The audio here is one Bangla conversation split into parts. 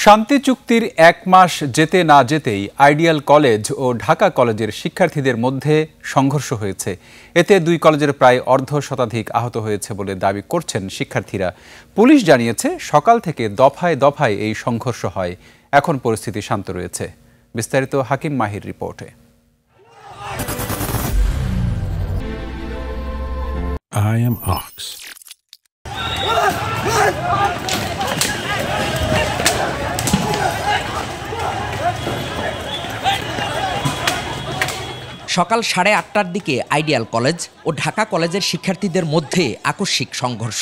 শান্তি চুক্তির এক মাস যেতে না যেতেই আইডিয়াল কলেজ ও ঢাকা কলেজের শিক্ষার্থীদের মধ্যে সংঘর্ষ হয়েছে। এতে দুই কলেজের প্রায় অর্ধশতাধিক আহত হয়েছে বলে দাবি করছেন শিক্ষার্থীরা। পুলিশ জানিয়েছে সকাল থেকে দফায় দফায় এই সংঘর্ষ হয়। এখন পরিস্থিতি শান্ত রয়েছে। বিস্তারিত হাকিম মাহির রিপোর্টে। I am Ox. সকাল 8:30টার দিকে আইডিয়াল কলেজ ও ঢাকা কলেজের শিক্ষার্থীদের মধ্যে আকস্মিক সংঘর্ষ।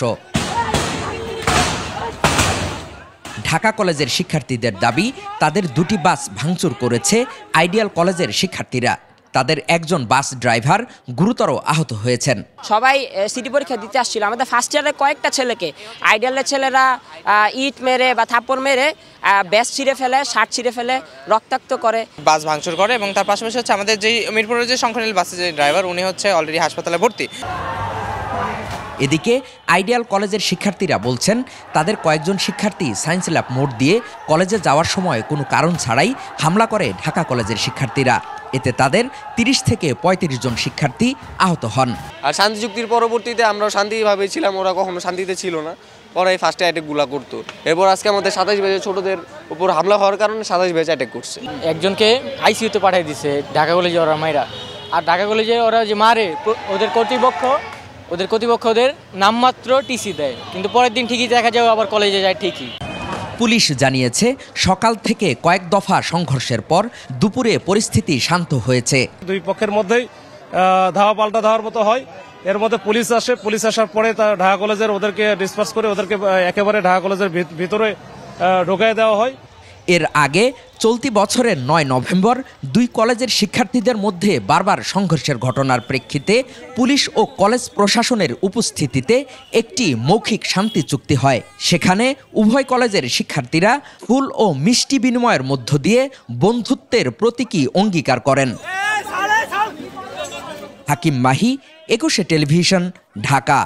ঢাকা কলেজের শিক্ষার্থীদের দাবি, তাদের দুটি বাস ভাঙচুর করেছে আইডিয়াল কলেজের শিক্ষার্থীরা। তাদের একজন বাস ড্রাইভার গুরুতর আহত হয়েছেন। সবাই সিটি পরীক্ষা দিতে আসছিল। আমাদের ফার্স্ট ইয়ারের কয়েকটা ছেলেকে আইডিয়ালের ছেলেরা ইট মেরে বা থাপ্পড় মেরে ব্যাস ছিঁড়ে ফেলে, শার্ট ছিঁড়ে ফেলে, রক্তাক্ত করে, বাস ভাঙচুর করে। এবং তার পাশাপাশি হচ্ছে আমাদের যেই মিরপুরের যে শঙ্খনীল বাসের যে ড্রাইভার, উনি হচ্ছে অলরেডি হাসপাতালে ভর্তি। এদিকে আইডিয়াল কলেজের শিক্ষার্থীরা বলছেন, তাদের কয়েকজন শিক্ষার্থী সায়েন্স ল্যাব মোড় দিয়ে কলেজে যাওয়ার সময় কোনো কারণ ছাড়াই হামলা করে ঢাকা কলেজের শিক্ষার্থীরা। এতে তাদের 30 থেকে 35 জন শিক্ষার্থী আহত হন। আর শান্তি চুক্তির পরবর্তীতে আমরা শান্তিভাবে ছিলাম, ওরা কখনো শান্তিতে ছিল না। পরে এই ফার্স্টে অ্যাটাকগুলো করতো। এরপর আজকে আমাদের 27 বেজে ছোটদের উপর হামলা হওয়ার কারণে 27 বেজে অ্যাটাক করছে। একজনকে আইসিইউতে পাঠিয়ে দিছে ঢাকা কলেজে ওরা মাইরা। আর ঢাকা কলেজে ওরা যে মারে, ওদের কর্তৃপক্ষ ওদের নামমাত্র টিসি দেয়, কিন্তু পরের দিন ঠিকই দেখা যায় আবার কলেজে যায় ঠিকই। পুলিশ জানিয়েছে, সকাল থেকে কয়েক দফা সংঘর্ষের পর দুপুরে পরিস্থিতি শান্ত হয়েছে। দুই পক্ষের মধ্যেই ধাওয়া পাল্টা ধাওয়ার মতো হয়। এর মধ্যে পুলিশ আসে। পুলিশ আসার পরে ঢাকা কলেজের ওদেরকে ডিসপার্স করে ওদেরকে একেবারে ঢাকা কলেজের ভিতরে ঢোকায় দেওয়া হয়। এর আগে চলতি বছরের 9 নভেম্বর দুই কলেজের শিক্ষার্থীদের মধ্যে বারবার সংঘর্ষের ঘটনার প্রেক্ষিতে পুলিশ ও কলেজ প্রশাসনের উপস্থিতিতে একটি মৌখিক শান্তি চুক্তি হয়। সেখানে উভয় কলেজের শিক্ষার্থীরা ফুল ও মিষ্টি বিনিময়ের মধ্য দিয়ে বন্ধুত্বের প্রতীকী অঙ্গীকার করেন। হাকিম মাহি, 21 টেলিভিশন, ঢাকা।